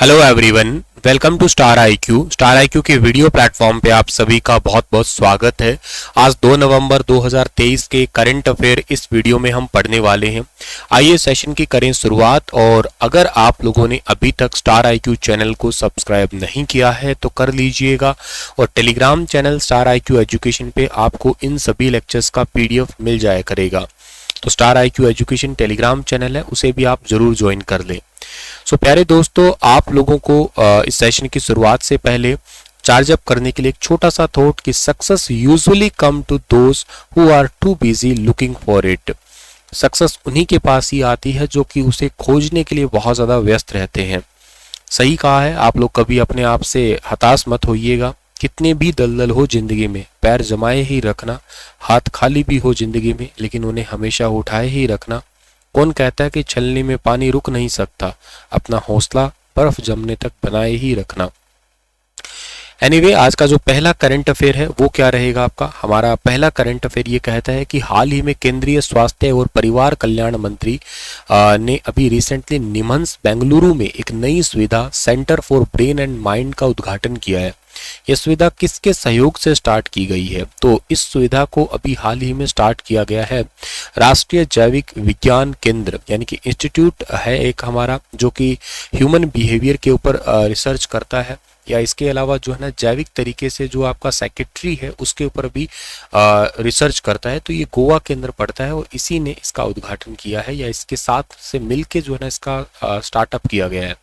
Hello everyone, welcome to star IQ. Star IQ के video platform पे आप सभी का बहुत बहुत स्वागत है। आज 2 नवंबर 2023 के करंट अफेयर इस वीडियो में हम पढ़ने वाले हैं। आइए सेशन की करें शुरुआत। और अगर आप लोगों ने अभी तक स्टार आईक्यू चैनल को सब्सक्राइब नहीं किया है तो कर लीजिएगा, और Telegram channel star IQ education पे आपको इन सभी लेक्चर्स का पीडीएफ मिल जाया करेगा। तो star IQ education Telegram channel है, उसे भी आप जरूर ज्वाइन कर लें। सो प्यारे दोस्तों, आप लोगों को इस सेशन की शुरुआत से पहले चार्ज अप करने के लिए एक छोटा सा थॉट कि success usually come to those who are too busy looking for it. Success उन्हीं के पास ही आती है जो कि उसे खोजने के लिए बहुत ज़्यादा व्यस्त रहते हैं। सही कहा है। आप लोग कभी अपने आप से हताश मत होइएगा। कितने भी दलदल हो जिंदगी में, पैर जमाए ही रखना। हाथ खाली भी हो जिंदगी में, लेकिन उन्हें हमेशा उठाए ही रखना। कौन कहता है कि छलनी में पानी रुक नहीं सकता? अपना हौसला बर्फ जमने तक बनाए ही रखना। एनीवे, आज का जो पहला करंट अफेयर है वो क्या रहेगा आपका? हमारा पहला करंट अफेयर ये कहता है कि हाल ही में केंद्रीय स्वास्थ्य और परिवार कल्याण मंत्री ने अभी रिसेंटली निमंस बेंगलुरु में एक नई सुविधा centre for brain and mind का उद्घाटन किया है। यह सुविधा किसके सहयोग से स्टार्ट की गई है? तो इस सुविधा को अभी हाल ही में स्टार्ट किया गया है। राष्ट्रीय जैविक विज्ञान केंद्र यानी कि इंस्टीट्यूट है एक हमारा, जो कि ह्यूमन बिहेवियर के ऊपर रिसर्च करता है, या इसके अलावा जो है ना जैविक तरीके से जो आपका साइकेट्री है उसके ऊपर भी रिसर्च करता है। तो ये गोवा के अंदर पड़ता है और इसी ने इसका उद्घाटन किया है, या इसके साथ से मिलके जो है ना इसका स्टार्टअप किया गया है।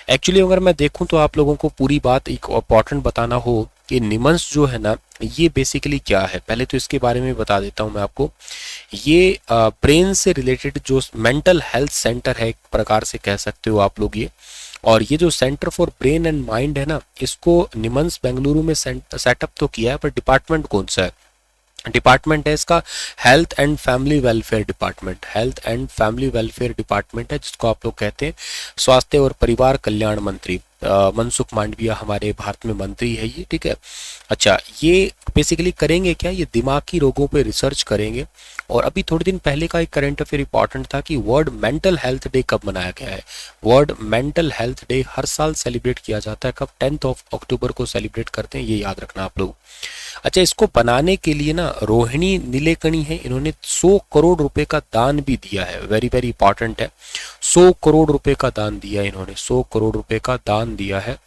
एक्चुअली अगर मैं देखूं तो आप लोगों को पूरी बात एक इम्पॉर्टेंट बताना हो कि निमंस जो है ना ये बेसिकली क्या है, पहले तो इसके बारे में बता देता हूं मैं आपको। ये ब्रेन से रिलेटेड जो मेंटल हेल्थ सेंटर है, एक प्रकार से कह सकते हो आप लोग ये। और ये जो centre for brain and mind है ना, इसको निमंस बेंगलुरु में सेटअप तो किया है, पर डिपार्टमेंट कौन सा है? डिपार्टमेंट है इसका health and family welfare department. Health and family welfare department है, जिसको आप लोग कहते हैं स्वास्थ्य और परिवार कल्याण मंत्री। मनसुख मांडविया हमारे भारत में मंत्री है ये, ठीक है। अच्छा, ये बेसिकली करेंगे क्या? ये दिमागी रोगों पे रिसर्च करेंगे। और अभी थोड़े दिन पहले का एक करंट अफेयर इंपॉर्टेंट था कि वर्ल्ड मेंटल हेल्थ डे कब मनाया गया है। वर्ल्ड मेंटल हेल्थ डे हर साल सेलिब्रेट किया जाता है। कब? 10 अक्टूबर को सेलिब्रेट करते हैं, ये याद रखना आप लोग। अच्छा, इसको बनाने के लिए ना रोहिणी नीलेकणी है, इन्होंने 100 करोड़ रुपए का दान भी दिया है। वेरी वेरी इंपॉर्टेंट है। 100 करोड़ रुपए का दान दिया है इन्होंने। 100 करोड़ रुपए का दान दिया है।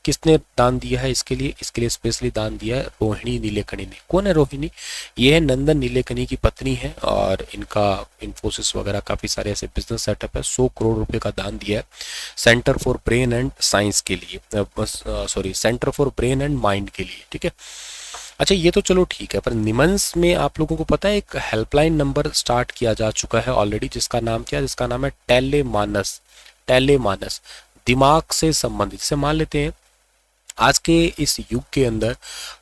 किसने दान दिया है इसके लिए स्पेशली दान दिया है रोहिणी नीलेकणी ने। कौन है रोहिणी? ये है नंदन नीलेकणी की पत्नी है, और इनका इन्फोसिस वगैरह काफी सारे ऐसे बिजनेस सेटअप है। 100 करोड़ रुपए का दान दिया है centre for brain and science के लिए, centre for brain and mind के लिए, ठीक है। अच्छा, ये तो चलो ठीक है, पर निमंस में आप लोगों को पता है एक हेल्पलाइन नंबर स्टार्ट किया जा चुका है ऑलरेडी, जिसका नाम क्या है? जिसका नाम है टेलेमानस। टेलेमानस दिमाग से संबंधित। जैसे मान लेते हैं आज के इस युग के अंदर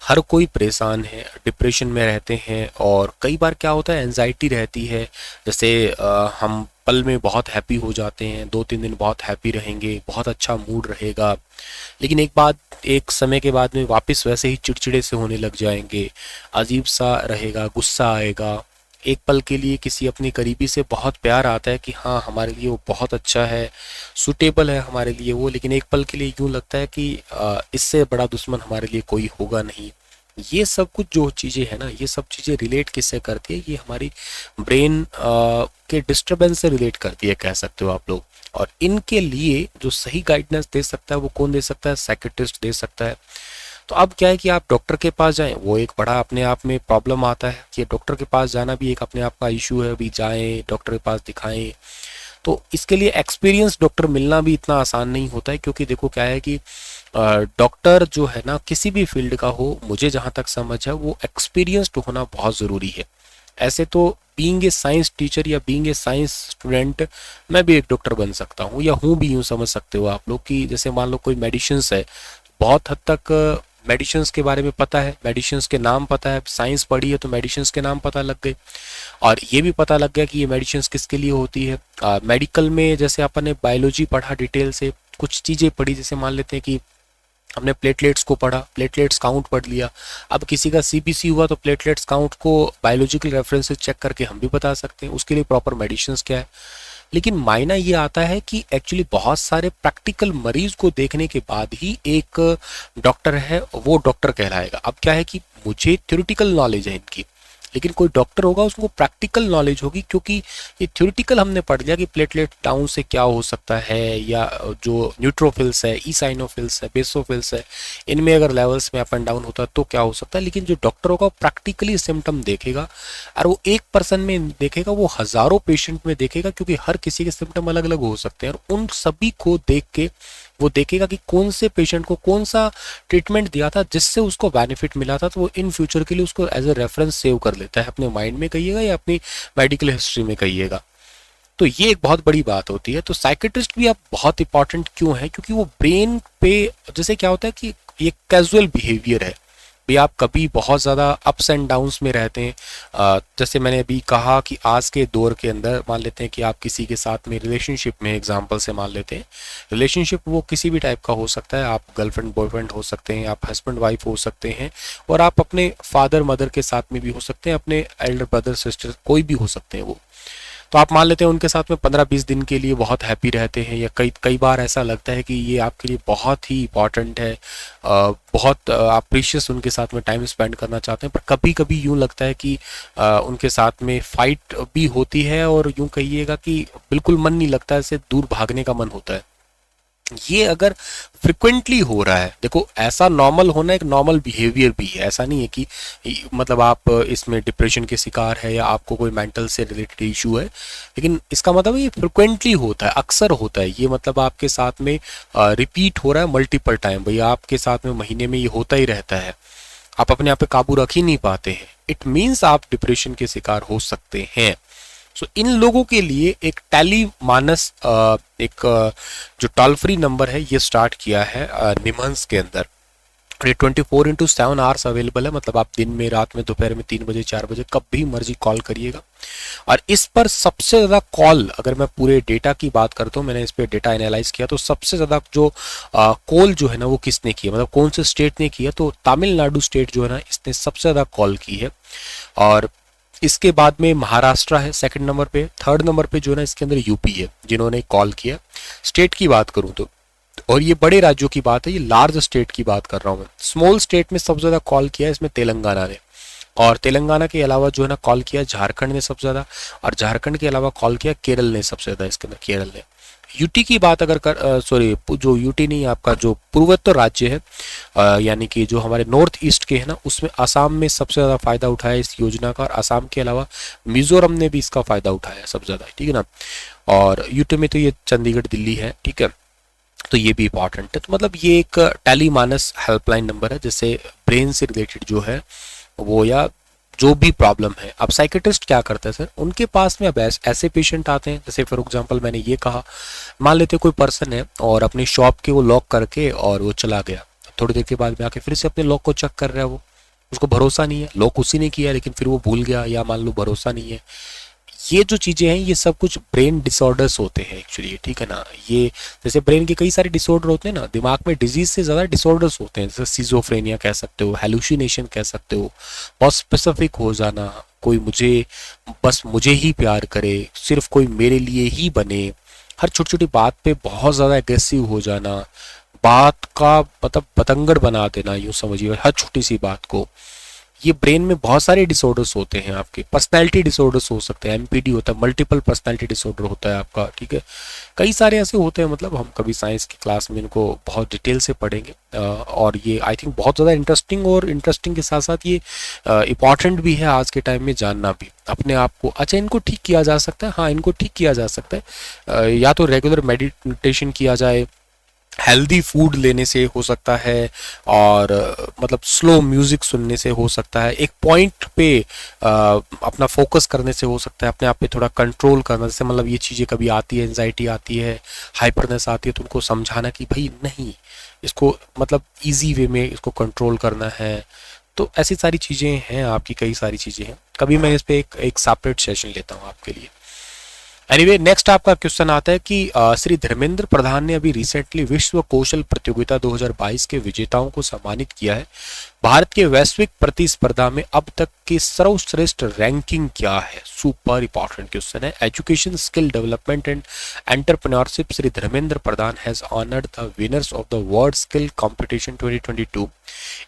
हर कोई परेशान है, डिप्रेशन में रहते हैं, और कई बार क्या होता है एंजाइटी रहती है। जैसे हम पल में बहुत हैप्पी हो जाते हैं, 2-3 दिन बहुत हैप्पी रहेंगे, बहुत अच्छा मूड रहेगा, लेकिन एक समय के बाद में वापस वैसे ही चिड़चिड़े से होने लग जाएंगे, अजीब सा रहेगा, गुस्सा आएगा। एक पल के लिए किसी अपनी करीबी से बहुत प्यार आता है कि हाँ हमारे लिए वो बहुत अच्छा है, सुटेबल है हमारे लिए वो, लेकिन एक पल के लिए यूं लगता है कि इससे बड़ा दुश्मन हमारे लिए कोई होगा नहीं। ये सब कुछ जो चीज़ें हैं ना, ये सब चीज़ें रिलेट किससे करती है? ये हमारी ब्रेन के डिस्टर्बेंस से रिलेट करती है, कह सकते हो आप लोग। और इनके लिए जो सही गाइडेंस दे सकता है वो कौन दे सकता है? साइकियाट्रिस्ट दे सकता है। तो अब क्या है कि आप डॉक्टर के पास जाएं, वो एक बड़ा अपने आप में प्रॉब्लम आता है कि डॉक्टर के पास जाना भी एक अपने आप का इशू है। अभी जाएं डॉक्टर के पास दिखाएं, तो इसके लिए एक्सपीरियंस डॉक्टर मिलना भी इतना आसान नहीं होता है। क्योंकि देखो क्या है कि डॉक्टर जो है ना किसी भी फील्ड का हो, मुझे जहाँ तक समझ है वो एक्सपीरियंस्ड होना बहुत ज़रूरी है। ऐसे तो बीइंग ए साइंस टीचर या बीइंग ए साइंस स्टूडेंट मैं भी एक डॉक्टर बन सकता हूँ, या हूँ भी, यूँ समझ सकते हो आप लोग। कि जैसे मान लो कोई मेडिसिन्स है, बहुत हद तक मेडिसिन्स के बारे में पता है, मेडिसिन्स के नाम पता है, साइंस पढ़ी है तो मेडिसिन्स के नाम पता लग गए, और ये भी पता लग गया कि ये मेडिसिन्स किसके लिए होती है। मेडिकल में जैसे अपन ने बायोलॉजी पढ़ा डिटेल से, कुछ चीज़ें पढ़ी, जैसे मान लेते हैं कि हमने प्लेटलेट्स को पढ़ा, प्लेटलेट्स काउंट पढ़ लिया। अब किसी का सीबीसी हुआ तो प्लेटलेट्स काउंट को बायोलॉजिकल रेफरेंस से चेक करके हम भी बता सकते हैं उसके लिए प्रॉपर मेडिसिन्स क्या है। लेकिन मायना ये आता है कि एक्चुअली बहुत सारे प्रैक्टिकल मरीज को देखने के बाद ही एक डॉक्टर है वो डॉक्टर कहलाएगा। अब क्या है कि मुझे थ्योरेटिकल नॉलेज है इनकी, लेकिन कोई डॉक्टर होगा उसको प्रैक्टिकल नॉलेज होगी, क्योंकि ये थ्योरेटिकल हमने पढ़ लिया कि प्लेटलेट डाउन से क्या हो सकता है, या जो न्यूट्रोफिल्स है, ईसाइनोफिल्स है, बेसोफिल्स है, इनमें अगर लेवल्स में अप एंड डाउन होता है तो क्या हो सकता है। लेकिन जो डॉक्टर होगा प्रैक्टिकली सिम्टम देखेगा, और वो एक पर्सन में देखेगा, वो हजारों पेशेंट में देखेगा, क्योंकि हर किसी के सिम्टम अलग अलग हो सकते हैं, और उन सभी को देख के वो देखेगा कि कौन से पेशेंट को कौन सा ट्रीटमेंट दिया था जिससे उसको बेनिफिट मिला था, तो वो इन फ्यूचर के लिए उसको एज ए रेफरेंस सेव कर लेता है, अपने माइंड में कहिएगा या अपनी मेडिकल हिस्ट्री में कहिएगा। तो ये एक बहुत बड़ी बात होती है। तो साइकेट्रिस्ट भी अब बहुत इंपॉर्टेंट क्यों है, क्योंकि वो ब्रेन पे, जैसे क्या होता है कि ये कैजुअल बिहेवियर है भी, आप कभी बहुत ज़्यादा अप्स एंड डाउन्स में रहते हैं। जैसे मैंने अभी कहा कि आज के दौर के अंदर मान लेते हैं कि आप किसी के साथ में रिलेशनशिप में, एग्जांपल से मान लेते हैं, रिलेशनशिप वो किसी भी टाइप का हो सकता है, आप गर्लफ्रेंड बॉयफ्रेंड हो सकते हैं, आप हस्बैंड वाइफ हो सकते हैं, और आप अपने फादर मदर के साथ में भी हो सकते हैं, अपने एल्डर ब्रदर सिस्टर कोई भी हो सकते हैं वो। तो आप मान लेते हैं उनके साथ में 15-20 दिन के लिए बहुत हैप्पी रहते हैं, या कई कई बार ऐसा लगता है कि ये आपके लिए बहुत ही इंपॉर्टेंट है, बहुत आप प्रीशियस उनके साथ में टाइम स्पेंड करना चाहते हैं। पर कभी कभी यूँ लगता है कि उनके साथ में फाइट भी होती है, और यूँ कहिएगा कि बिल्कुल मन नहीं लगता है, इससे दूर भागने का मन होता है। ये अगर फ्रिक्वेंटली हो रहा है, देखो ऐसा नॉर्मल होना एक नॉर्मल बिहेवियर भी है, ऐसा नहीं है कि मतलब आप इसमें डिप्रेशन के शिकार है या आपको कोई मेंटल से रिलेटेड इशू है, लेकिन इसका मतलब ये फ्रिक्वेंटली होता है, अक्सर होता है, ये मतलब आपके साथ में रिपीट हो रहा है मल्टीपल टाइम, भैया आपके साथ में महीने में ये होता ही रहता है, आप अपने आप पे काबू रख ही नहीं पाते हैं, इट मीन्स आप डिप्रेशन के शिकार हो सकते हैं। सो इन लोगों के लिए एक टेली मानस एक जो टोल फ्री नंबर है ये स्टार्ट किया है निमहंस के अंदर। ये 24/7 आवर्स अवेलेबल है, मतलब आप दिन में, रात में, दोपहर में 3 बजे 4 बजे कभी मर्जी कॉल करिएगा। और इस पर सबसे ज़्यादा कॉल, अगर मैं पूरे डेटा की बात करता हूँ, मैंने इस पर डेटा एनालाइज किया, तो सबसे ज़्यादा जो कॉल जो है ना वो किसने किया, मतलब कौन से स्टेट ने किया, तो तमिलनाडु स्टेट जो है ना इसने सबसे ज़्यादा कॉल की है। और इसके बाद में महाराष्ट्र है सेकंड नंबर पे, थर्ड नंबर पे जो है ना इसके अंदर यूपी है जिन्होंने कॉल किया। स्टेट की बात करूं तो, और ये बड़े राज्यों की बात है, ये लार्ज स्टेट की बात कर रहा हूं मैं। स्मॉल स्टेट में सबसे ज्यादा कॉल किया है इसमें तेलंगाना ने, और तेलंगाना के अलावा जो है ना कॉल किया झारखंड ने सबसे ज्यादा, और झारखंड के अलावा कॉल किया केरल ने सबसे ज्यादा, इसके अंदर केरल ने। यूटी की बात अगर कर सॉरी जो यूटी नहीं, आपका जो पूर्वोत्तर राज्य है, यानी कि जो हमारे नॉर्थ ईस्ट के हैं ना, उसमें असम में सबसे ज़्यादा फ़ायदा उठाया इस योजना का, और असम के अलावा मिजोरम ने भी इसका फ़ायदा उठाया सबसे ज़्यादा, ठीक है ना। और यूटी में तो ये चंडीगढ़ दिल्ली है, ठीक है, तो ये भी इंपॉर्टेंट है। तो मतलब ये एक टेली मानस हेल्पलाइन नंबर है, जिससे ब्रेन से रिलेटेड जो है वो, या जो भी प्रॉब्लम है। अब साइकेट्रिस्ट क्या करते हैं सर, उनके पास में अब ऐसे पेशेंट आते हैं, जैसे फॉर एग्जांपल मैंने ये कहा, मान लेते कोई पर्सन है और अपनी शॉप के वो लॉक करके और वो चला गया, थोड़ी देर के बाद में आके फिर से अपने लॉक को चेक कर रहा है, वो उसको भरोसा नहीं है, लॉक उसी ने किया लेकिन फिर वो भूल गया, या मान लो भरोसा नहीं है। ये जो चीज़ें हैं ये सब कुछ ब्रेन डिसऑर्डर्स होते हैं एक्चुअली, ठीक है ना। ये जैसे ब्रेन के कई सारे डिसऑर्डर होते हैं ना, दिमाग में डिजीज से ज़्यादा डिसऑर्डर्स होते हैं, जैसे सिजोफ्रेनिया कह सकते हो, हेलुसिनेशन कह सकते हो, बहुत स्पेसिफिक हो जाना, कोई मुझे बस मुझे ही प्यार करे, सिर्फ कोई मेरे लिए ही बने, हर छोटी छोटी बात पे बहुत ज़्यादा एग्रेसिव हो जाना, बात का मतलब बतंगड़ बना देना, यूँ समझिए हर छोटी सी बात को। ये ब्रेन में बहुत सारे डिसऑर्डर्स होते हैं आपके, पर्सनैलिटी डिसऑर्डर्स हो सकते हैं, एमपीडी होता है, मल्टीपल पर्सनैलिटी डिसऑर्डर होता है आपका, ठीक है, कई सारे ऐसे होते हैं, मतलब हम कभी साइंस की क्लास में इनको बहुत डिटेल से पढ़ेंगे। और ये आई थिंक बहुत ज़्यादा इंटरेस्टिंग, और इंटरेस्टिंग के साथ साथ ये इंपॉर्टेंट भी है आज के टाइम में जानना भी अपने आप को। अच्छा, इनको ठीक किया जा सकता है, हाँ इनको ठीक किया जा सकता है, या तो रेगुलर मेडिटेशन किया जाए, हेल्दी फूड लेने से हो सकता है, और मतलब स्लो म्यूजिक सुनने से हो सकता है, एक पॉइंट पे अपना फोकस करने से हो सकता है, अपने आप पे थोड़ा कंट्रोल करना, जैसे मतलब ये चीज़ें कभी आती है, एंजाइटी आती है, हाइपरनेस आती है, तो उनको समझाना कि भाई नहीं, इसको मतलब इजी वे में इसको कंट्रोल करना है। तो ऐसी सारी चीज़ें हैं आपकी, कई सारी चीज़ें हैं, कभी मैं इस पर एक सेपरेट सेशन लेता हूँ आपके लिए। एनीवे, नेक्स्ट आपका क्वेश्चन आता है कि श्री धर्मेंद्र प्रधान ने अभी रिसेंटली विश्व कौशल प्रतियोगिता 2022 के विजेताओं को सम्मानित किया है, भारत के वैश्विक प्रतिस्पर्धा में अब तक की सर्वश्रेष्ठ रैंकिंग क्या है? सुपर इंपॉर्टेंट क्वेश्चन है। Education, skill development and entrepreneurship Shri Dharmendra Pradhan has honoured the winners of the world skill competition 2022।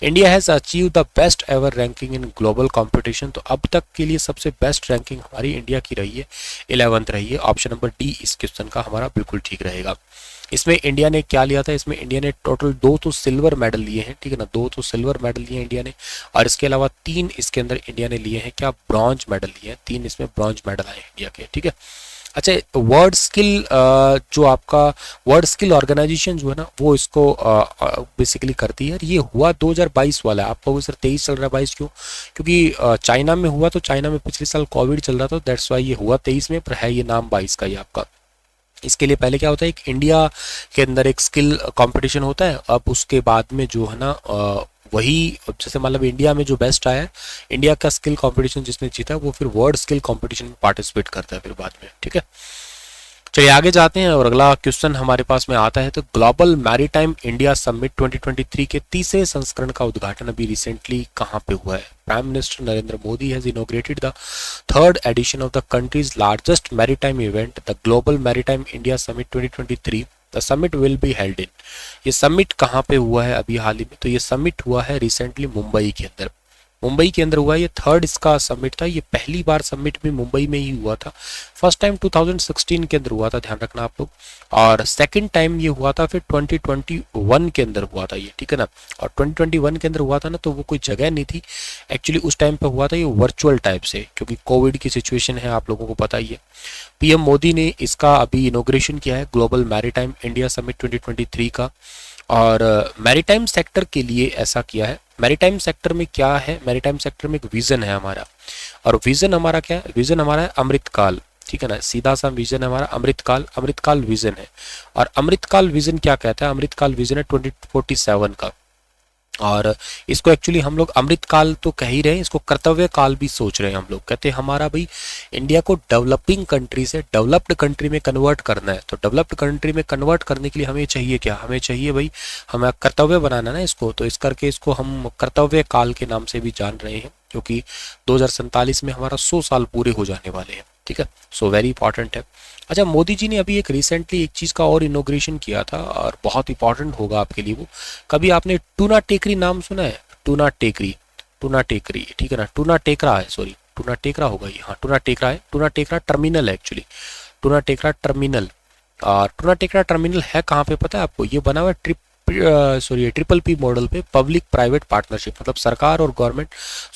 India has achieve the best ever ranking in global competition. तो अब तक के लिए सबसे बेस्ट रैंकिंग हमारी इंडिया की रही है, 11th रही है। ऑप्शन नंबर डी इस क्वेश्चन का हमारा बिल्कुल ठीक रहेगा। इसमें इंडिया ने क्या लिया था? इसमें इंडिया ने टोटल 2 तो सिल्वर मेडल लिए हैं, ठीक है ना, 2 तो सिल्वर मेडल लिए हैं इंडिया ने, और इसके अलावा 3 इसके अंदर इंडिया ने लिए हैं क्या? ब्रॉन्ज मेडल लिए हैं। 3 इसमें ब्रॉन्ज मेडल आए इंडिया के, ठीक है। अच्छा, वर्ल्ड स्किल जो आपका वर्ल्ड स्किल ऑर्गेनाइजेशन जो है ना, वो इसको बेसिकली करती है। ये हुआ 2022 वाला है। आप कहोगे सर 23 चल रहा है, 22 क्यों? क्योंकि चाइना में हुआ, तो चाइना में पिछले साल कोविड चल रहा था, दैट्स वाई ये हुआ 23 में, पर है ये नाम 22 का ही आपका। इसके लिए पहले क्या होता है, एक इंडिया के अंदर एक स्किल कंपटीशन होता है। अब उसके बाद में जो है ना वही, जैसे मतलब इंडिया में जो बेस्ट आया है, इंडिया का स्किल कंपटीशन जिसने जीता वो फिर वर्ल्ड स्किल कंपटीशन में पार्टिसिपेट करता है फिर बाद में, ठीक है। चलिए आगे जाते हैं और अगला क्वेश्चन हमारे पास में आता है। तो ग्लोबल मैरीटाइम इंडिया समिट 2023 के तीसरे संस्करण का उद्घाटन अभी रिसेंटली कहाँ पे हुआ है? Prime minister Narendra Modi has inaugurated the third edition of the countries largest maritime event, the global maritime India summit 2023। The summit will be held in. ये समिट कहाँ पे हुआ है अभी हाल ही में? तो ये समिट हुआ है रिसेंटली मुंबई के अंदर। मुंबई के अंदर हुआ, ये थर्ड इसका समिट था। ये पहली बार समिट भी मुंबई में ही हुआ था। फर्स्ट टाइम 2016 के अंदर हुआ था, ध्यान रखना आप लोग, और सेकंड टाइम ये हुआ था फिर 2021 के अंदर हुआ था ये, ठीक है ना। और 2021 के अंदर हुआ था ना, तो वो कोई जगह नहीं थी एक्चुअली, उस टाइम पे हुआ था ये वर्चुअल टाइप से, क्योंकि कोविड की सिचुएशन है, आप लोगों को पता ही है। पीएम मोदी ने इसका अभी इनॉग्रेशन किया है, ग्लोबल मैरीटाइम इंडिया समिट 2023 का। और मैरीटाइम सेक्टर के लिए ऐसा किया है। मैरीटाइम सेक्टर में क्या है? मैरीटाइम सेक्टर में एक विजन है हमारा, और विजन हमारा क्या है? विजन हमारा है अमृतकाल, ठीक है ना, सीधा सा विजन है हमारा अमृतकाल। अमृतकाल विजन है, और अमृतकाल विजन क्या कहता है? अमृतकाल विजन है 2047 का। और इसको एक्चुअली हम लोग अमृत काल तो कह ही रहे हैं, इसको कर्तव्य काल भी सोच रहे हैं हम लोग। कहते हैं हमारा भाई इंडिया को डेवलपिंग कंट्री से डेवलप्ड कंट्री में कन्वर्ट करना है। तो डेवलप्ड कंट्री में कन्वर्ट करने के लिए हमें चाहिए क्या? हमें चाहिए भाई, हमें कर्तव्य बनाना ना इसको, तो इस करके इसको हम कर्तव्य काल के नाम से भी जान रहे हैं, क्योंकि 2047 में हमारा 100 साल पूरे हो जाने वाले हैं, ठीक है। सो वेरी इंपॉर्टेंट है। अच्छा, मोदी जी ने अभी एक रिसेंटली एक चीज़ का और इनोग्रेशन किया था, और बहुत इंपॉर्टेंट होगा आपके लिए वो। कभी आपने टूना टेकरी नाम सुना है? टूना टेकरी, टूना टेकरी, ठीक है ना, टूना टेकरा है, सॉरी टूना टेकरा होगा ये, हाँ टूना टेकरा है। टूना टेकरा टर्मिनल है एक्चुअली, टूना टेकरा टर्मिनल। और टूना टेकरा टर्मिनल है कहाँ पे पता है आपको? ये बना हुआ है ट्रिपल पी मॉडल पे, पब्लिक प्राइवेट पार्टनरशिप, मतलब सरकार और गवर्नमेंट,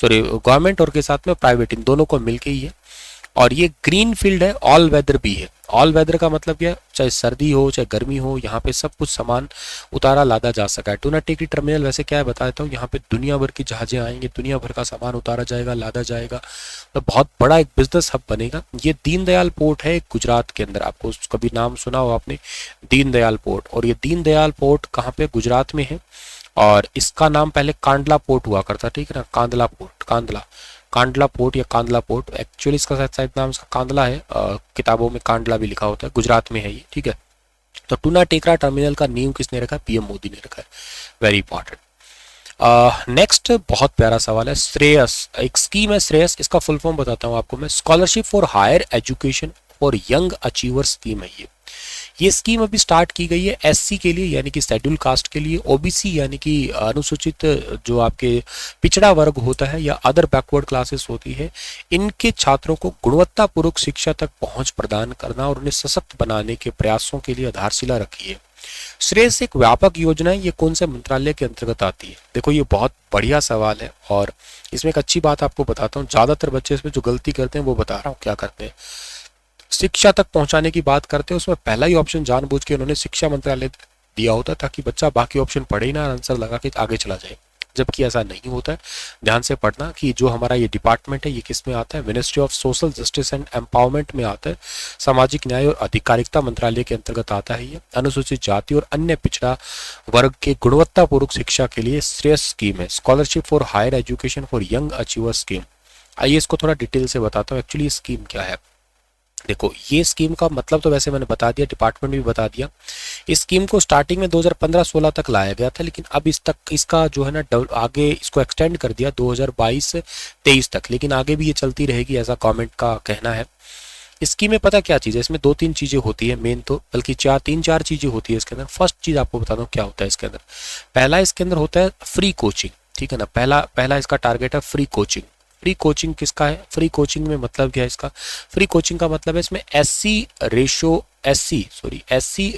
सॉरी गवर्नमेंट और के साथ में प्राइवेट, इन दोनों को मिलके ही है। और ये ग्रीन फील्ड है, ऑल वेदर भी है। ऑल वेदर का मतलब क्या है? चाहे सर्दी हो चाहे गर्मी हो, यहाँ पे सब कुछ सामान उतारा लादा जा सका है। टूना टेकरी टर्मिनल वैसे क्या है बता देता हूँ, यहाँ पे दुनिया भर की जहाजें आएंगे, दुनिया भर का सामान उतारा जाएगा, लादा जाएगा, तो बहुत बड़ा एक बिजनेस हब बनेगा। ये दीनदयाल पोर्ट है गुजरात के अंदर, आपको कभी नाम सुना हो आपने, दीनदयाल पोर्ट। और ये दीनदयाल पोर्ट कहाँ पे? गुजरात में है। और इसका नाम पहले कांडला पोर्ट हुआ करता, ठीक है ना, कांदला पोर्ट, कांडला पोर्ट या कांदला पोर्ट, एक्चुअली इसका शायद नाम इसका कांदला है, किताबों में कांडला भी लिखा होता है, गुजरात में है ये, ठीक है। तो टूना टेकरा टर्मिनल का नींव किसने रखा है? पीएम मोदी ने रखा है, वेरी इंपॉर्टेंट। नेक्स्ट बहुत प्यारा सवाल है, श्रेयस, एक स्कीम है श्रेयस, इसका फुल फॉर्म बताता हूँ आपको मैं, scholarship for higher education for young achiever scheme है ये स्कीम अभी स्टार्ट की गई है एससी के लिए, यानी कि शेड्यूल कास्ट के लिए, ओबीसी यानी कि अनुसूचित जो आपके पिछड़ा वर्ग होता है या अदर बैकवर्ड क्लासेस होती है, इनके छात्रों को गुणवत्तापूर्वक शिक्षा तक पहुंच प्रदान करना और उन्हें सशक्त बनाने के प्रयासों के लिए आधारशिला रखी है। श्रेयस एक व्यापक योजना है, ये कौन से मंत्रालय के अंतर्गत आती है? देखो ये बहुत बढ़िया सवाल है, और इसमें एक अच्छी बात आपको बताता हूँ, ज्यादातर बच्चे इसमें जो गलती करते हैं वो बता रहा हूँ क्या करते हैं। शिक्षा तक पहुंचाने की बात करते हैं, उसमें पहला ही ऑप्शन जानबूझ के उन्होंने शिक्षा मंत्रालय दिया होता है, ताकि बच्चा बाकी ऑप्शन पढ़े ही ना, आंसर लगा के आगे चला जाए, जबकि ऐसा नहीं होता है। ध्यान से पढ़ना कि जो हमारा ये डिपार्टमेंट है ये किस में आता है? Ministry of social justice and empowerment में आता है, सामाजिक न्याय और अधिकारिता मंत्रालय के अंतर्गत आता है ये। अनुसूचित जाति और अन्य पिछड़ा वर्ग के गुणवत्तापूर्वक शिक्षा के लिए श्रेयस स्कीम है, scholarship for higher education for young achiever scheme. आइए इसको थोड़ा डिटेल से बताता हूँ एक्चुअली स्कीम क्या है। देखो ये स्कीम का मतलब तो वैसे मैंने बता दिया, डिपार्टमेंट भी बता दिया इस स्कीम को स्टार्टिंग में 2015-16 तक लाया गया था, लेकिन अब इसका जो है ना आगे इसको एक्सटेंड कर दिया 2022-23 तक, लेकिन आगे भी ये चलती रहेगी, ऐसा गवर्नमेंट का कहना है। इस स्कीम में पता क्या चीज़ है, इसमें 2-3 चीज़ें होती है मेन, तो बल्कि 3-4 चीज़ें होती है इसके अंदर। फर्स्ट चीज़ आपको बता दूँ क्या होता है इसके अंदर। पहला इसके अंदर होता है फ्री कोचिंग, ठीक है ना। पहला इसका टारगेट है फ्री कोचिंग। फ्री कोचिंग किसका है? फ्री कोचिंग में मतलब क्या है इसका? फ्री कोचिंग का मतलब है इसमें एससी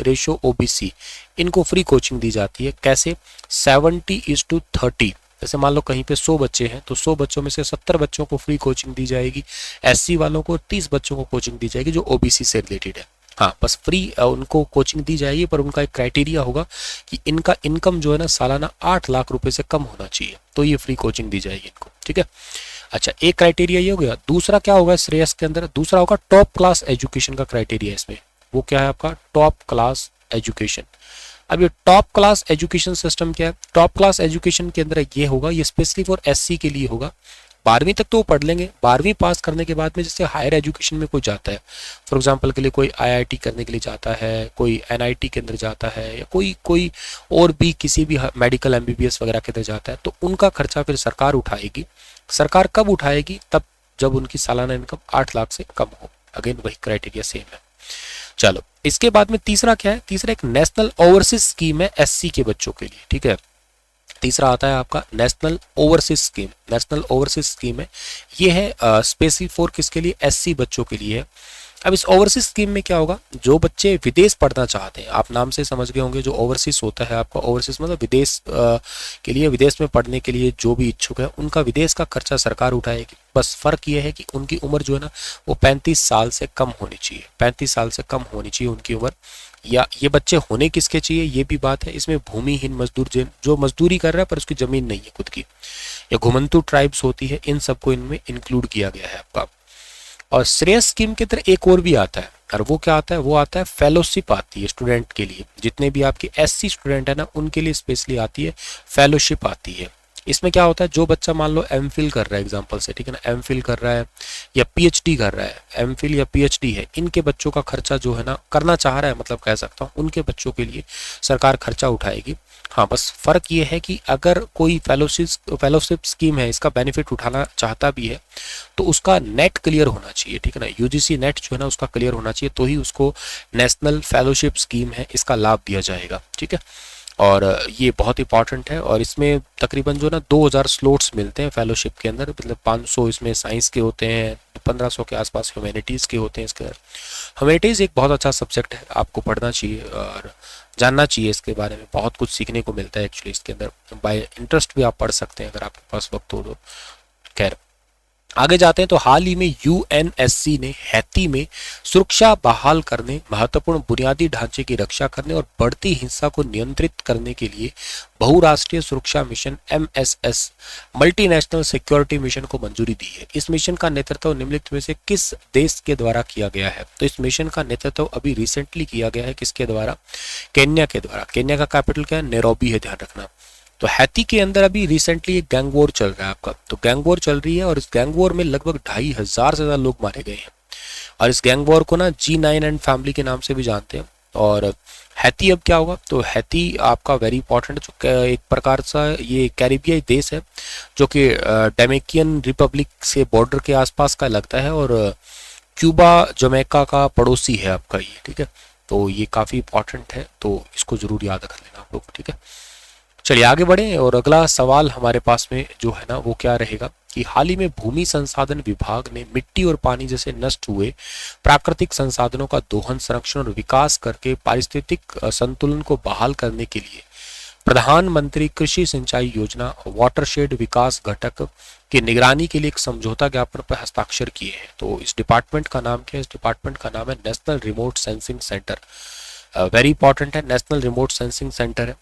रेशो ओबीसी, इनको फ्री कोचिंग दी जाती है। कैसे? 70:30। जैसे मान लो कहीं पे 100 बच्चे हैं तो 100 बच्चों में से 70 बच्चों को फ्री कोचिंग दी जाएगी, एससी वालों को 30 बच्चों को कोचिंग दी जाएगी जो ओबीसी से रिलेटेड है। हाँ, बस फ्री उनको कोचिंग दी जाएगी, पर उनका एक क्राइटेरिया होगा कि इनका इनकम जो है ना सालाना 8 लाख रुपए से कम होना चाहिए, तो ये फ्री कोचिंग दी जाएगी इनको, ठीक है। अच्छा, एक क्राइटेरिया ये हो गया। दूसरा क्या होगा श्रेयस के अंदर? दूसरा होगा टॉप क्लास एजुकेशन का क्राइटेरिया। इसमें वो क्या है आपका? Top class education. अब ये टॉप क्लास एजुकेशन सिस्टम क्या है? टॉप क्लास एजुकेशन के अंदर ये होगा, ये स्पेशली फॉर एससी के लिए होगा। 12वीं तक तो वो पढ़ लेंगे, 12वीं पास करने के बाद में जैसे हायर एजुकेशन में कोई जाता है, फॉर एग्जांपल के लिए कोई आईआईटी करने के लिए जाता है, कोई एनआईटी के अंदर जाता है, या कोई और भी किसी भी मेडिकल एमबीबीएस वगैरह के अंदर जाता है, तो उनका खर्चा फिर सरकार उठाएगी। सरकार कब उठाएगी? तब जब उनकी सालाना इनकम 8 लाख से कम हो। अगेन वही क्राइटेरिया सेम है। चलो, इसके बाद में तीसरा क्या है? तीसरा एक नेशनल ओवरसीज स्कीम है एससी के बच्चों के लिए, ठीक है। तीसरा आता है आपका national overseas scheme. National overseas scheme है, ये है स्पेशली फॉर किसके लिए? एससी बच्चों के लिए है। अब इस ओवरसीज स्कीम में क्या होगा? जो बच्चे विदेश पढ़ना चाहते हैं, आप नाम से समझ गए होंगे, जो ओवरसीज होता है आपका, ओवरसीज मतलब विदेश के लिए, विदेश में पढ़ने के लिए जो भी इच्छुक है उनका विदेश का खर्चा सरकार उठाएगी। बस फर्क ये है कि उनकी उम्र जो है ना वो 35 साल से कम होनी चाहिए। 35 साल से कम होनी चाहिए उनकी उम्र। या ये बच्चे होने किसके चाहिए, ये भी बात है। इसमें भूमिहीन मजदूर, जो मजदूरी कर रहा है पर उसकी जमीन नहीं है खुद की, या घुमंतु ट्राइब्स होती है, इन सबको इनमें इंक्लूड किया गया है आपका। और श्रेयस स्कीम के तरह एक और भी आता है, और वो क्या आता है? वो आता है फेलोशिप आती है स्टूडेंट के लिए। जितने भी आपके एससी स्टूडेंट है ना उनके लिए स्पेशली आती है, फेलोशिप आती है। इसमें क्या होता है? जो बच्चा मान लो एमफिल कर रहा है एग्जांपल से, ठीक है ना, एमफिल कर रहा है या पीएचडी कर रहा है, एमफिल या पीएचडी है, इनके बच्चों का खर्चा जो है ना करना चाह रहा है, मतलब कह सकता हूँ उनके बच्चों के लिए सरकार खर्चा उठाएगी। हाँ, बस फर्क ये है कि अगर कोई फेलोशिप स्कीम है, इसका बेनिफिट उठाना चाहता भी है तो उसका नेट क्लियर होना चाहिए, ठीक है ना। यूजीसी नेट जो है ना उसका क्लियर होना चाहिए, तो ही उसको नेशनल फेलोशिप स्कीम है इसका लाभ दिया जाएगा, ठीक है। और ये बहुत इंपॉर्टेंट है। और इसमें तकरीबन जो ना 2000 स्लॉट्स मिलते हैं फेलोशिप के अंदर, मतलब 500 इसमें साइंस के होते हैं, 1500 के आसपास ह्यूमैनिटीज़ के होते हैं इसके अंदर। ह्यूमैनिटीज़ एक बहुत अच्छा सब्जेक्ट है, आपको पढ़ना चाहिए और जानना चाहिए इसके बारे में, बहुत कुछ सीखने को मिलता है एक्चुअली इसके अंदर। बाय इंटरेस्ट भी आप पढ़ सकते हैं अगर आपके पास वक्त हो तो। खैर, आगे जाते हैं तो हाल ही में यूएनएससी ने हैती में सुरक्षा बहाल करने, महत्वपूर्ण बुनियादी ढांचे की रक्षा करने और बढ़ती हिंसा को नियंत्रित करने के लिए बहुराष्ट्रीय सुरक्षा mission MSS multinational security mission को मंजूरी दी है। इस मिशन का नेतृत्व निम्नलिखित में से किस देश के द्वारा किया गया है? तो इस मिशन का नेतृत्व अभी रिसेंटली किया गया है, किसके द्वारा? केन्या के द्वारा। केन्या का कैपिटल क्या है? नैरोबी है, ध्यान रखना। तो हैती के अंदर अभी रिसेंटली एक गैंग वॉर चल रहा है आपका, तो गैंग वॉर चल रही है और इस गैंग वॉर में लगभग 2500 से ज्यादा लोग मारे गए हैं। और इस गैंग वॉर को ना G9 एंड फैमिली के नाम से भी जानते हैं। और हैती अब क्या होगा? तो हैती आपका वेरी इंपॉर्टेंट, जो एक प्रकार सा ये कैरिबियाई देश है जो कि डोमिनिकन रिपब्लिक से बॉर्डर के आसपास का लगता है, और क्यूबा जमैका का पड़ोसी है आपका ये, ठीक है। तो ये काफ़ी इंपॉर्टेंट है, तो इसको ज़रूर याद रख लेना आप लोग, ठीक है। चलिए आगे बढ़ें, और अगला सवाल हमारे पास में जो है ना वो क्या रहेगा कि हाल ही में भूमि संसाधन विभाग ने मिट्टी और पानी जैसे नष्ट हुए प्राकृतिक संसाधनों का दोहन, संरक्षण और विकास करके पारिस्थितिक संतुलन को बहाल करने के लिए प्रधानमंत्री कृषि सिंचाई योजना वाटरशेड विकास घटक की निगरानी के लिए एक समझौता ज्ञापन पर हस्ताक्षर किए हैं। तो इस डिपार्टमेंट का नाम क्या है? इस डिपार्टमेंट का नाम है national remote sensing centre. Very important है, नेशनल रिमोट सेंसिंग सेंटर है।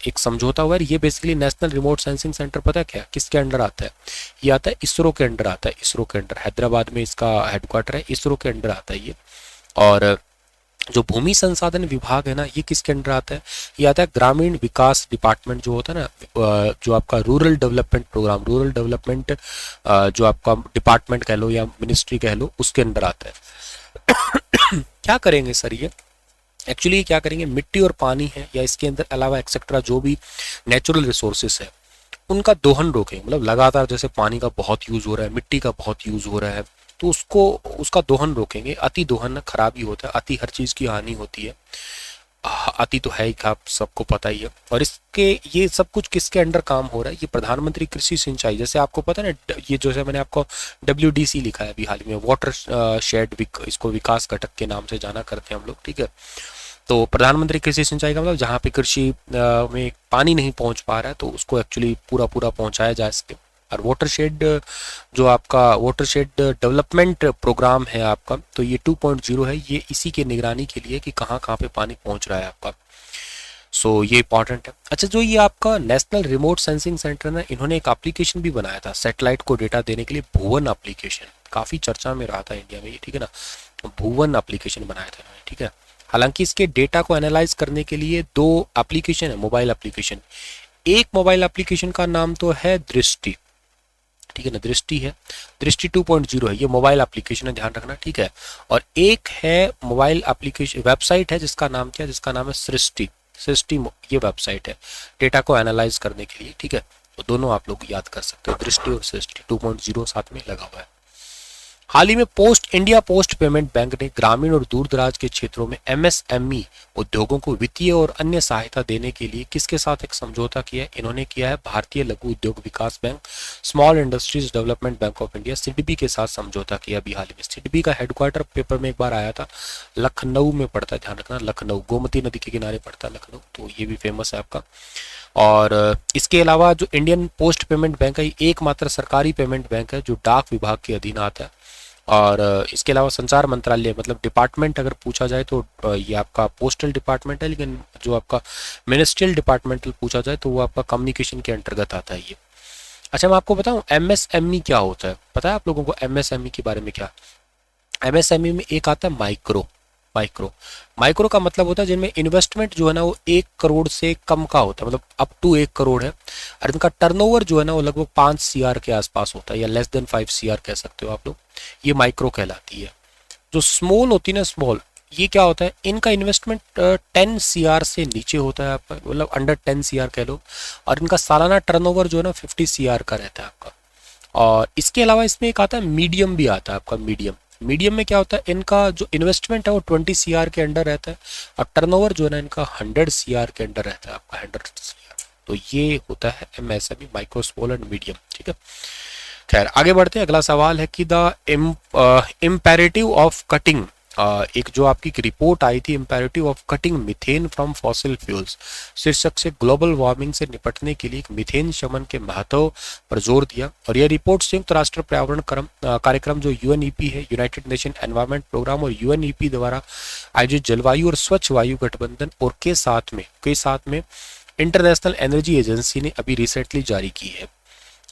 एक समझौता हुआ है। ये basically national remote sensing centre पता है क्या किसके अंडर आता है? ये आता है इसरो के अंडर आता है। इसरो के अंडर, हैदराबाद में इसका हेडक्वार्टर है, इसरो के अंडर आता है ये। और जो भूमि संसाधन विभाग है ना, ये किसके अंडर आता है? ये आता है ग्रामीण विकास डिपार्टमेंट जो होता है ना, जो आपका rural development programme, rural development जो आपका डिपार्टमेंट कह लो या मिनिस्ट्री कह लो, उसके अंडर आता है। क्या करेंगे सर ये? एक्चुअली क्या करेंगे, मिट्टी और पानी है या इसके अंदर अलावा एक्सेट्रा जो भी नेचुरल रिसोर्सेस है उनका दोहन रोकें। मतलब लगातार जैसे पानी का बहुत यूज हो रहा है, मिट्टी का बहुत यूज हो रहा है, तो उसको उसका दोहन रोकेंगे। अति दोहन खराबी होता है, अति हर चीज की हानि होती है। अति तो है ही, आप सबको पता ही है। और इसके ये सब कुछ किसके अंडर काम हो रहा है, ये प्रधानमंत्री कृषि सिंचाई, जैसे आपको पता है ना, ये जो है मैंने आपको WDC लिखा है अभी हाल में, वाटर शेड इसको विकास घटक के नाम से जाना करते हैं हम लोग, ठीक है। तो प्रधानमंत्री कृषि सिंचाई का मतलब जहाँ पे कृषि में पानी नहीं पहुंच पा रहा है तो उसको एक्चुअली पूरा पूरा पहुंचाया जा सके। और वाटरशेड जो आपका वाटरशेड डेवलपमेंट प्रोग्राम है आपका, तो ये 2.0 है, ये इसी के निगरानी के लिए कि कहाँ कहाँ पे पानी पहुंच रहा है आपका। सो ये इंपॉर्टेंट है। अच्छा, जो ये आपका नेशनल रिमोट सेंसिंग सेंटर ना, इन्होंने एक एप्लीकेशन भी बनाया था सैटेलाइट को डेटा देने के लिए, भुवन एप्लीकेशन, काफी चर्चा में रहा था इंडिया में ये, ठीक है ना। भुवन एप्लीकेशन बनाया था इन्होंने, ठीक है। हालांकि इसके डेटा को एनालाइज करने के लिए 2 एप्लीकेशन है, मोबाइल एप्लीकेशन। एक मोबाइल एप्लीकेशन का नाम तो है दृष्टि, ठीक है ना, दृष्टि है, दृष्टि 2.0 है, ये मोबाइल एप्लीकेशन है, ध्यान रखना, ठीक है। और एक है मोबाइल एप्लीकेशन वेबसाइट है जिसका नाम क्या है, जिसका नाम है सृष्टि। सृष्टि ये वेबसाइट है डेटा को एनालाइज करने के लिए, ठीक है। तो दोनों आप लोग याद कर सकते हो, दृष्टि और सृष्टि 2.0 साथ में लगा हुआ है। हाल ही में इंडिया पोस्ट पेमेंट बैंक ने ग्रामीण और दूर दराज के क्षेत्रों में MSME उद्योगों को वित्तीय और अन्य सहायता देने के लिए किसके साथ एक समझौता किया है, इन्होंने किया है Bharatiya Laghu Udyog Vikas bank, small industries development bank of India, SIDBI के साथ समझौता किया अभी हाल ही में। सिडबी का हेडक्वार्टर पेपर में एक बार आया था, लखनऊ में पड़ता है, ध्यान रखना, लखनऊ, गोमती नदी के किनारे पड़ता है लखनऊ, तो ये भी फेमस है आपका। और इसके अलावा जो इंडियन पोस्ट पेमेंट बैंक है, एकमात्र सरकारी पेमेंट बैंक है जो डाक विभाग के अधीन आता है। और इसके अलावा संचार मंत्रालय, मतलब डिपार्टमेंट अगर पूछा जाए तो ये आपका पोस्टल डिपार्टमेंट है, लेकिन जो आपका मिनिस्ट्रियल डिपार्टमेंटल पूछा जाए तो वो आपका कम्युनिकेशन के अंतर्गत आता है ये। अच्छा, मैं आपको बताऊं MSME क्या होता है, पता है आप लोगों को MSME के बारे में क्या? MSME में एक आता है माइक्रो। माइक्रो माइक्रो का मतलब होता है जिनमें इन्वेस्टमेंट जो है ना वो 1 करोड़ से कम का होता है, मतलब अप टू 1 करोड़ है, और इनका टर्नओवर जो है ना वो लगभग 5 CR के आसपास होता है, या लेस देन 5 CR कह सकते हो आप लोग, ये माइक्रो कहलाती है। जो स्मॉल होती है ना, स्मॉल, ये क्या होता है, इनका इन्वेस्टमेंट 10 CR से नीचे होता है आपका, मतलब अंडर 10 CR कह लो, और इनका सालाना टर्नओवर जो है ना 50 CR का रहता है आपका। और इसके अलावा इसमें एक आता है मीडियम भी आता है आपका, मीडियम। मीडियम में क्या होता है, इनका जो इन्वेस्टमेंट है वो 20 CR के अंडर रहता है, और टर्नओवर जो है ना इनका 100 CR के अंडर रहता है आपका, 100 CR। तो ये होता है MSME, micro, small and medium, ठीक है। खैर आगे बढ़ते हैं, अगला सवाल है कि द इम्पेरेटिव ऑफ कटिंग, एक जो आपकी रिपोर्ट आई थी, imperative of cutting methane from fossil fuels, शीर्षक से ग्लोबल वार्मिंग से निपटने के लिए मीथेन शमन के महत्व पर जोर दिया। और यह रिपोर्ट संयुक्त राष्ट्र पर्यावरण कार्यक्रम जो UNEP है, यूनाइटेड नेशन एनवायरमेंट प्रोग्राम, और UNEP द्वारा आयोजित जलवायु और स्वच्छ वायु गठबंधन और के साथ में इंटरनेशनल एनर्जी एजेंसी ने अभी रिसेंटली जारी की है।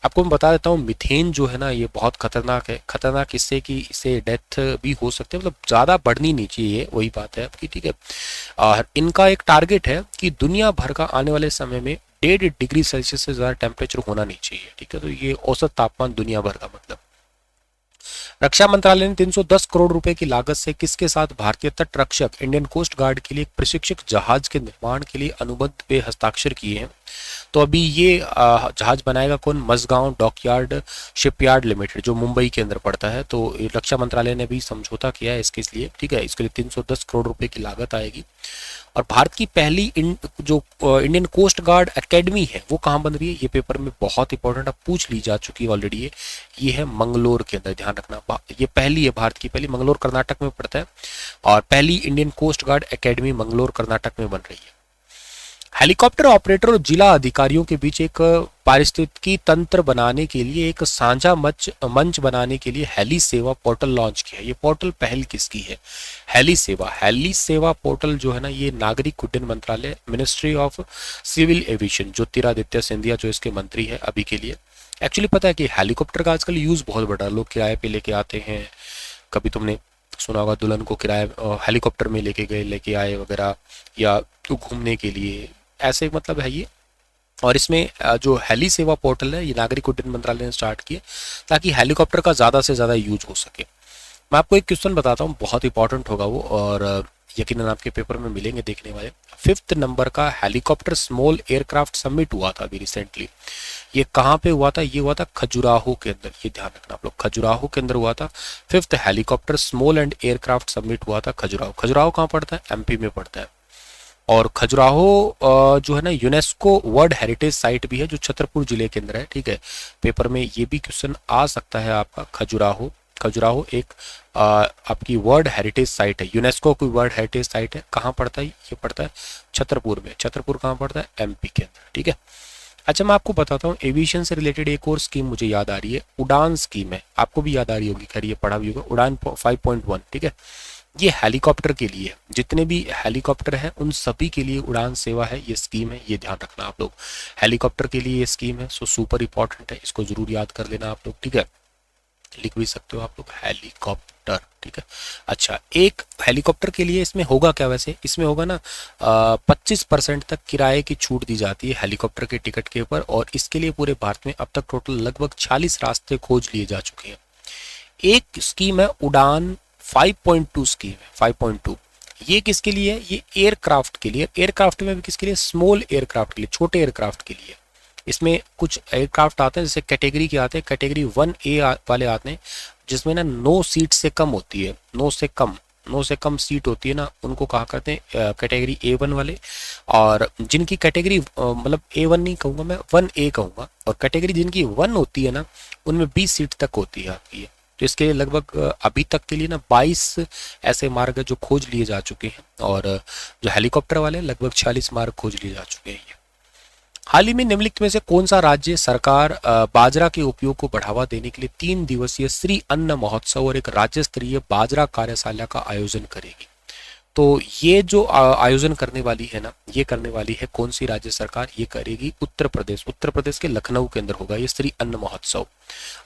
आपको मैं बता देता हूँ, मीथेन जो है ना ये बहुत खतरनाक है। खतरनाक इससे कि इससे डेथ भी हो सकती है, मतलब ज़्यादा बढ़नी नहीं चाहिए, वही बात है आपकी, ठीक है। और इनका एक टारगेट है कि दुनिया भर का आने वाले समय में 1.5 डिग्री सेल्सियस से ज़्यादा टेम्परेचर होना नहीं चाहिए, ठीक है। तो ये औसत तापमान दुनिया भर का मतलब। रक्षा मंत्रालय ने 310 करोड़ रुपए की लागत से किसके साथ भारतीय तट रक्षक इंडियन कोस्ट गार्ड के लिए एक प्रशिक्षक जहाज के निर्माण के लिए अनुबंध पे हस्ताक्षर किए हैं। तो अभी ये जहाज बनाएगा कौन? मझगांव डॉकयार्ड शिपयार्ड लिमिटेड, जो मुंबई के अंदर पड़ता है। तो रक्षा मंत्रालय ने भी समझौता किया है इसके लिए, ठीक है। इसके लिए 310 करोड़ रुपए की लागत आएगी। और भारत की पहली जो इंडियन कोस्ट गार्ड एकेडमी है वो कहाँ बन रही है, ये पेपर में बहुत इंपॉर्टेंट अब पूछ ली जा चुकी है ऑलरेडी। ये है मंगलोर के अंदर, ध्यान रखना। ये पहली है, भारत की पहली, मंगलोर कर्नाटक में पड़ता है, और पहली Indian coast guard academy Mangalore Karnataka में बन रही है। हेलीकॉप्टर ऑपरेटर और जिला अधिकारियों के बीच एक पारिस्थितिकी तंत्र बनाने के लिए एक साझा मंच बनाने के लिए हेली सेवा पोर्टल लॉन्च किया। ये पोर्टल पहल किसकी है? हेली सेवा पोर्टल जो है ना, ये नागरिक उड्डयन मंत्रालय, ministry of civil aviation, Jyotiraditya Scindia जो इसके मंत्री है अभी के लिए। एक्चुअली पता है कि हेलीकॉप्टर का आजकल यूज बहुत बढ़ा, लोग किराए पे लेके आते हैं। कभी तुमने सुना होगा दुल्हन को किराए हेलीकॉप्टर में लेके आए वगैरह, या घूमने के लिए, ऐसे मतलब है ये। और इसमें जो हेली सेवा पोर्टल है ये नागरिक उड्डयन मंत्रालय ने स्टार्ट किया ताकि हेलीकॉप्टर का ज़्यादा से ज़्यादा यूज हो सके। मैं आपको एक क्वेश्चन बताता हूँ, बहुत इंपॉर्टेंट होगा वो, और यकीनन आपके पेपर में मिलेंगे देखने वाले। 5th नंबर का हेलीकॉप्टर स्मॉल एयरक्राफ्ट समिट हुआ था अभी रिसेंटली। ये कहाँ पे हुआ था? ये हुआ था खजुराहो के अंदर, ये ध्यान रखना आप लोग, खजुराहो के अंदर हुआ था। 5th helicopter small and aircraft summit हुआ था खजुराहो। खजुराहो कहाँ पड़ता है? एमपी में पड़ता है। और खजुराहो जो है ना यूनेस्को वर्ल्ड हेरिटेज साइट भी है, जो छतरपुर जिले के अंदर है। ठीक है, पेपर में ये भी क्वेश्चन आ सकता है आपका। खजुराहो, खजुराहो एक आपकी वर्ल्ड हेरिटेज साइट है, यूनेस्को की वर्ल्ड हेरिटेज साइट है। कहाँ पड़ता है? ये पड़ता है छतरपुर में। छतरपुर कहाँ पड़ता है? एमपी के अंदर। ठीक है, अच्छा मैं आपको बताता हूँ, एविएशन से रिलेटेड एक और स्कीम मुझे याद आ रही है, उड़ान स्कीम है, आपको भी याद आ रही होगी, खैर ये पढ़ा भी होगा, उड़ान 5.1। ठीक है, ये हेलीकॉप्टर के लिए है, जितने भी हेलीकॉप्टर है उन सभी के लिए उड़ान सेवा है, ये स्कीम है, ये ध्यान रखना आप लोग। हेलीकॉप्टर के लिए ये स्कीम है, सो सुपर इंपॉर्टेंट है, इसको जरूर याद कर लेना आप लोग। ठीक है, लिख भी सकते हो आप लोग हेलीकॉप्टर। ठीक है, अच्छा एक हेलीकॉप्टर के लिए इसमें होगा क्या? वैसे इसमें होगा ना 25% तक किराए की छूट दी जाती है हेलीकॉप्टर के टिकट के ऊपर, और इसके लिए पूरे भारत में अब तक टोटल लगभग 46 रास्ते खोज लिए जा चुके हैं। एक स्कीम है उड़ान 5.2 स्कीम है, 5.2। ये किसके लिए है? ये एयरक्राफ्ट के लिए। एयरक्राफ्ट में भी किसके लिए? स्मॉल एयरक्राफ्ट के लिए, छोटे एयरक्राफ्ट के लिए। इसमें कुछ एयरक्राफ्ट आते हैं जैसे कैटेगरी के आते हैं, कैटेगरी 1A वाले आते हैं, जिसमें ना 9 सीट से कम होती है, 9 से कम सीट होती है ना, उनको कहा करते हैं कैटेगरी A1 वाले। और जिनकी कैटेगरी मतलब A1 नहीं कहूँगा मैं, 1A कहूँगा, और कैटेगरी जिनकी 1 होती है ना, उनमें 20 सीट तक होती है आपकी। तो इसके लगभग अभी तक के लिए ना 22 ऐसे मार्ग जो खोज लिए जा चुके हैं, और जो हेलीकॉप्टर वाले लगभग 46 मार्ग खोज लिए जा चुके हैं। हाल ही में निम्नलिखित में से कौन सा राज्य सरकार बाजरा के उपयोग को बढ़ावा देने के लिए 3 दिवसीय श्री अन्न महोत्सव और एक राज्य स्तरीय बाजरा कार्यशाला का आयोजन करेगी? तो ये जो आयोजन करने वाली है ना, ये करने वाली है कौन सी राज्य सरकार? ये करेगी उत्तर प्रदेश। उत्तर प्रदेश के लखनऊ के अंदर होगा ये श्री अन्न महोत्सव।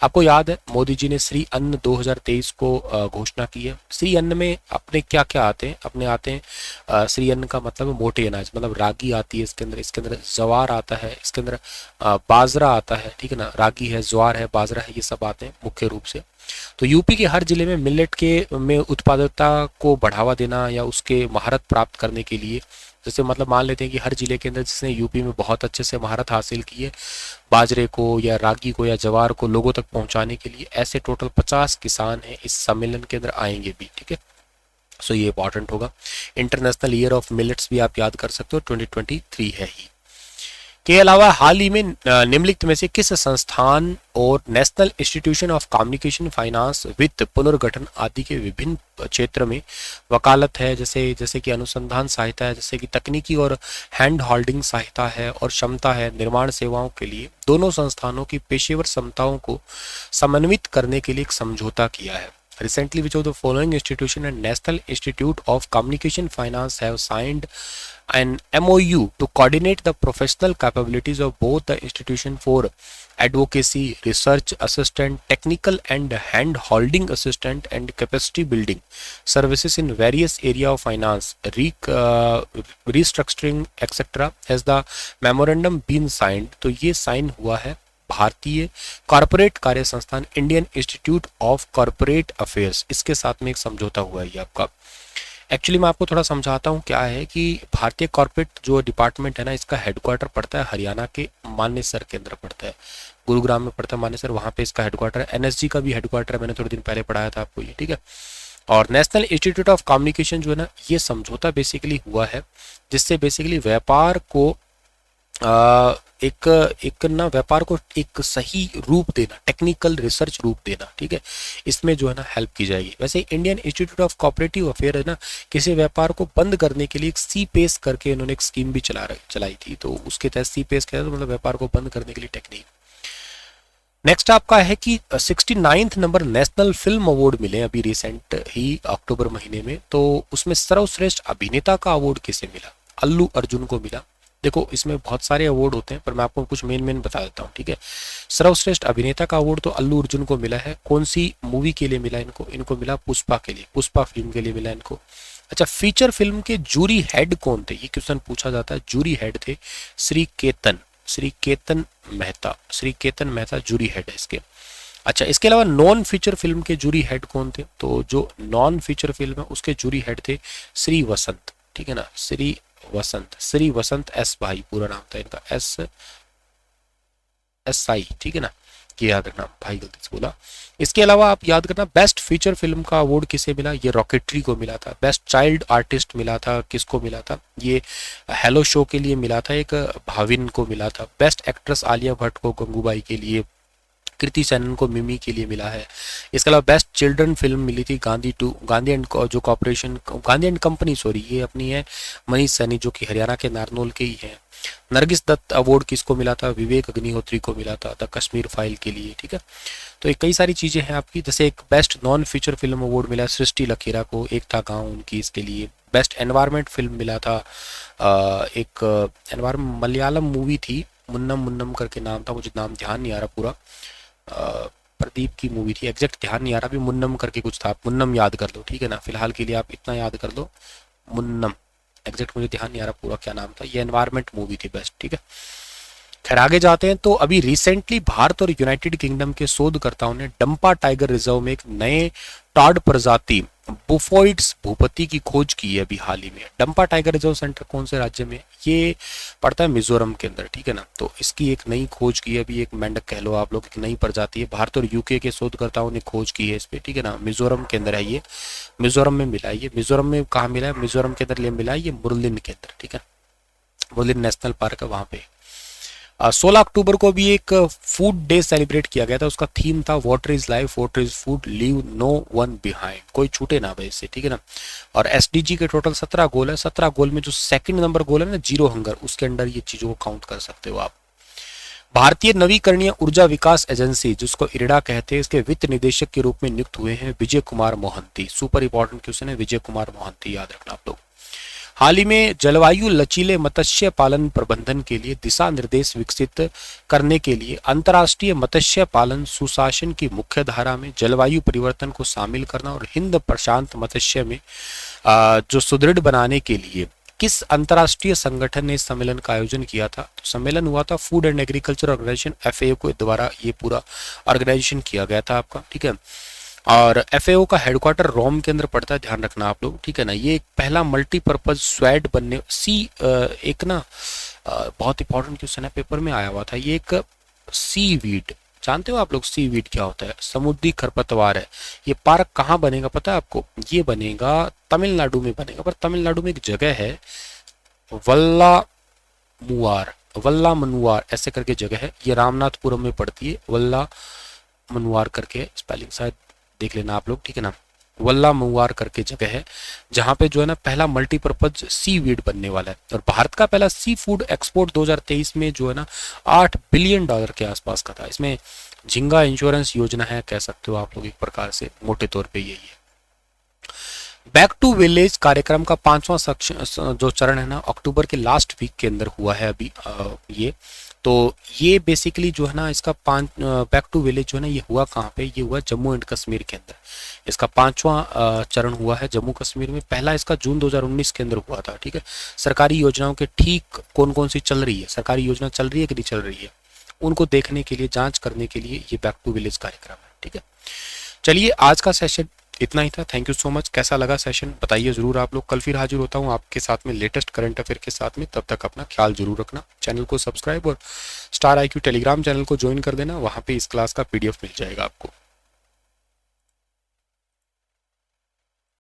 आपको याद है मोदी जी ने श्री अन्न 2023 को घोषणा की है। श्री अन्न में अपने क्या क्या आते हैं? अपने आते हैं श्री अन्न का मतलब मोटे अनाज, मतलब रागी आती है इसके अंदर ज्वार आता है, इसके अंदर बाजरा आता है। ठीक है ना, रागी है, ज्वार है, बाजरा है, ये सब आते हैं मुख्य रूप से। तो यूपी के हर जिले में मिलेट के में उत्पादकता को बढ़ावा देना या उसके महारत प्राप्त करने के लिए, जैसे मतलब मान लेते हैं कि हर जिले के अंदर जिसने यूपी में बहुत अच्छे से महारत हासिल की है बाजरे को या रागी को या जवार को लोगों तक पहुंचाने के लिए, ऐसे टोटल 50 किसान हैं इस सम्मेलन के अंदर आएंगे भी। ठीक है, सो ये इंपॉर्टेंट होगा। इंटरनेशनल ईयर ऑफ मिलेट्स भी आप याद कर सकते हो, 2023 है ही। के अलावा हाल ही में निम्नलिखित में से किस संस्थान और national institution of communication finance वित्त पुनर्गठन आदि के विभिन्न क्षेत्र में वकालत है, जैसे कि अनुसंधान सहायता है, जैसे कि तकनीकी और हैंड होल्डिंग सहायता है, और क्षमता है निर्माण सेवाओं के लिए, दोनों संस्थानों की पेशेवर क्षमताओं को समन्वित करने के लिए एक समझौता किया है? Recently, which of the following institution and National Institute of Communication Finance have signed an MOU to coordinate the professional capabilities of both the institution for advocacy, research assistant, technical and hand-holding assistant, and capacity building services in various area of finance, restructuring, etc. Has the memorandum been signed? तो ये sign हुआ है भारतीय corporate कार्य संस्थान Indian institute of corporate affairs, इसके साथ में एक समझौता हुआ है ये आपका। एक्चुअली मैं आपको थोड़ा समझाता हूँ क्या है कि भारतीय कॉर्पोरेट जो डिपार्टमेंट है ना, इसका हेडक्वार्टर पड़ता है हरियाणा के मानेसर के अंदर पड़ता है, गुरुग्राम में पड़ता है मानेसर, वहाँ पे इसका हेडक्वार्टर है। एनएसजी का भी हेडक्वार्टर है, मैंने थोड़े दिन पहले पढ़ाया था आपको ये। ठीक है, और नेशनल इंस्टीट्यूट ऑफ कम्युनिकेशन जो है ना, ये समझौता बेसिकली हुआ है जिससे बेसिकली व्यापार को एक ना व्यापार को एक सही रूप देना, टेक्निकल रिसर्च रूप देना। ठीक है, इसमें जो है ना हेल्प की जाएगी। वैसे Indian institute of cooperative affair है ना, किसी व्यापार को बंद करने के लिए एक सीपेस करके इन्होंने एक स्कीम भी चलाई थी, तो उसके तहत सीपेस क्या है, तो मतलब व्यापार को बंद करने के लिए टेक्निक। नेक्स्ट आपका है कि 69th number national film award मिले अभी रिसेंट ही अक्टूबर महीने में, तो उसमें सर्वश्रेष्ठ अभिनेता का अवार्ड किसे मिला? अल्लू अर्जुन को मिला। देखो इसमें बहुत सारे अवार्ड होते हैं पर मैं आपको कुछ मेन बता देता हूँ। ठीक है, सर्वश्रेष्ठ अभिनेता का अवार्ड तो अल्लू अर्जुन को मिला है। कौन सी मूवी के लिए मिला इनको मिला पुष्पा के लिए, पुष्पा फिल्म के लिए मिला इनको। अच्छा, फीचर फिल्म के जूरी हेड कौन थे, ये क्वेश्चन पूछा जाता है। जूरी हेड थे श्री केतन मेहता जूरी हेड है इसके। अच्छा, इसके अलावा नॉन फीचर फिल्म के जूरी हेड कौन थे? तो जो नॉन फीचर फिल्म है उसके जूरी हेड थे श्री वसंत, ठीक है ना, श्री वसंत एस भाई पूरा नाम था इनका, एस आई, ठीक है ना, ये याद रखना भाई, गलती से बोला। इसके अलावा आप याद करना बेस्ट फीचर फिल्म का अवार्ड किसे मिला? ये रॉकेटरी को मिला था। बेस्ट चाइल्ड आर्टिस्ट मिला था, किसको मिला था? ये हेलो शो के लिए मिला था, एक भाविन को मिला था। बेस्ट एक्ट्रेस आलिया भट्ट को गंगूबाई के लिए, कृति सेनन को मिमी के लिए मिला है। इसके अलावा बेस्ट चिल्ड्रन फिल्म मिली थी गांधी एंड जो corporation, Gandhi and company sorry, ये अपनी है मनीष सैनी जो कि हरियाणा के नारनौल के ही हैं। नरगिस दत्त अवार्ड किसको मिला था? विवेक अग्निहोत्री को मिला था द कश्मीर फाइल के लिए, ठीक है। तो कई सारी चीजें हैं आपकी, जैसे एक best non feature film award मिला सृष्टि लखेरा को, एक था गाँव उनकी, इसके लिए। बेस्ट एनवायरमेंट फिल्म मिला था एक एनवायरमेंट मलयालम मूवी थी, मुन्नम मुन्नम करके नाम था, मुझे नाम ध्यान नहीं आ रहा पूरा, प्रदीप की मूवी थी, एग्जैक्ट ध्यान नहीं आ रहा, भी मुन्नम करके कुछ था, मुन्नम याद कर लो, ठीक है ना, फिलहाल के लिए आप इतना याद कर लो, मुन्नम, एग्जैक्ट मुझे ध्यान नहीं आ रहा पूरा क्या नाम था, ये एनवायरमेंट मूवी थी बेस्ट, ठीक है। खैर आगे जाते हैं। तो अभी रिसेंटली भारत और यूनाइटेड किंगडम के शोधकर्ताओं ने डंपा टाइगर रिजर्व में एक नए टॉड प्रजाति बुफोइड्स भूपति की खोज की है अभी हाल ही में। डंपा टाइगर रिजर्व सेंटर कौन से राज्य में? ये पड़ता है मिजोरम के अंदर, ठीक है ना। तो इसकी एक नई खोज की है अभी, एक मेंढक कह लो आप लोग, एक नई प्रजाति है, भारत और यूके के शोधकर्ताओं ने खोज की है इस पे, ठीक है ना। मिजोरम के अंदर है ये, मिजोरम में मिला है ये। मिजोरम में कहाँ मिला है? मिजोरम के अंदर मिला है ये मुरलिन के अंदर, ठीक है, मुरलिन नेशनल पार्क है वहां पे। 16 अक्टूबर को भी एक फूड डे सेलिब्रेट किया गया था, उसका थीम था water is life, water is food, leave no one behind, कोई छूटे ना भाई इससे, ठीक है ना। और एसडीजी के टोटल 17 गोल है, 17 गोल में जो सेकंड नंबर गोल है ना, जीरो हंगर, उसके अंडर ये चीजों को काउंट कर सकते हो आप। भारतीय नवीकरणीय ऊर्जा विकास एजेंसी जिसको इरडा कहते हैं, इसके वित्त निदेशक के रूप में नियुक्त हुए हैं Vijay Kumar Mohanty. Super important question है, विजय कुमार मोहंती याद रखना आप लोग। हाल ही में जलवायु लचीले मत्स्य पालन प्रबंधन के लिए दिशा निर्देश विकसित करने के लिए अंतर्राष्ट्रीय मत्स्य पालन सुशासन की मुख्य धारा में जलवायु परिवर्तन को शामिल करना और हिंद प्रशांत मत्स्य में जो सुदृढ़ बनाने के लिए किस अंतर्राष्ट्रीय संगठन ने इस सम्मेलन का आयोजन किया था? तो सम्मेलन हुआ था Food and Agriculture Organization FAO के द्वारा, ये पूरा ऑर्गेनाइजेशन किया गया था आपका, ठीक है। और FAO का हेडक्वार्टर रोम के अंदर पड़ता है, ध्यान रखना आप लोग, ठीक है ना। ये एक पहला मल्टीपर्पज स्वैड बनने एक ना बहुत इंपॉर्टेंट क्वेश्चन है, पेपर में आया हुआ था, ये एक सी वीड, जानते हो आप लोग सी वीड क्या होता है? समुद्री खरपतवार है। ये पार्क कहाँ बनेगा पता है आपको? ये बनेगा तमिलनाडु में बनेगा, पर तमिलनाडु में एक जगह है वल्ला मनुआर ऐसे करके जगह है, ये रामनाथपुरम में पड़ती है, वल्ला मनुआर करके स्पेलिंग शायद देख लेना आप लोग, ठीक है ना। वल्ला मुवार करके जगह है जहां पे जो है ना पहला मल्टीपर्पज सी वीड बनने वाला है। और भारत का पहला सी फूड एक्सपोर्ट 2023 में जो है ना $8 बिलियन के आसपास का था। इसमें झींगा इंश्योरेंस योजना है, कह सकते हो आप लोग एक प्रकार से, मोटे तौर पे यही है। बैक टू विलेज कार्यक्रम का 5वां जो चरण है ना, अक्टूबर के लास्ट वीक के अंदर हुआ है अभी ये। तो ये बेसिकली जो है ना इसका बैक टू विलेज जो है ना, ये हुआ कहाँ पे? ये हुआ जम्मू एंड कश्मीर के अंदर। इसका 5वां चरण हुआ है जम्मू कश्मीर में। पहला इसका जून 2019 के अंदर हुआ था, ठीक है। सरकारी योजनाओं के ठीक कौन कौन सी चल रही है, सरकारी योजना चल रही है कि नहीं चल रही है, उनको देखने के लिए, जांच करने के लिए ये बैक टू विलेज कार्यक्रम है, ठीक है। चलिए आज का सेशन इतना ही था। Thank you so much. कैसा लगा सेशन बताइए जरूर आप लोग। कल फिर हाजिर होता हूँ आपके साथ में लेटेस्ट करंट अफेयर के साथ में। तब तक अपना ख्याल जरूर रखना। चैनल को सब्सक्राइब और स्टार IQ टेलीग्राम चैनल को ज्वाइन कर देना, वहाँ पे इस क्लास का PDF मिल जाएगा आपको।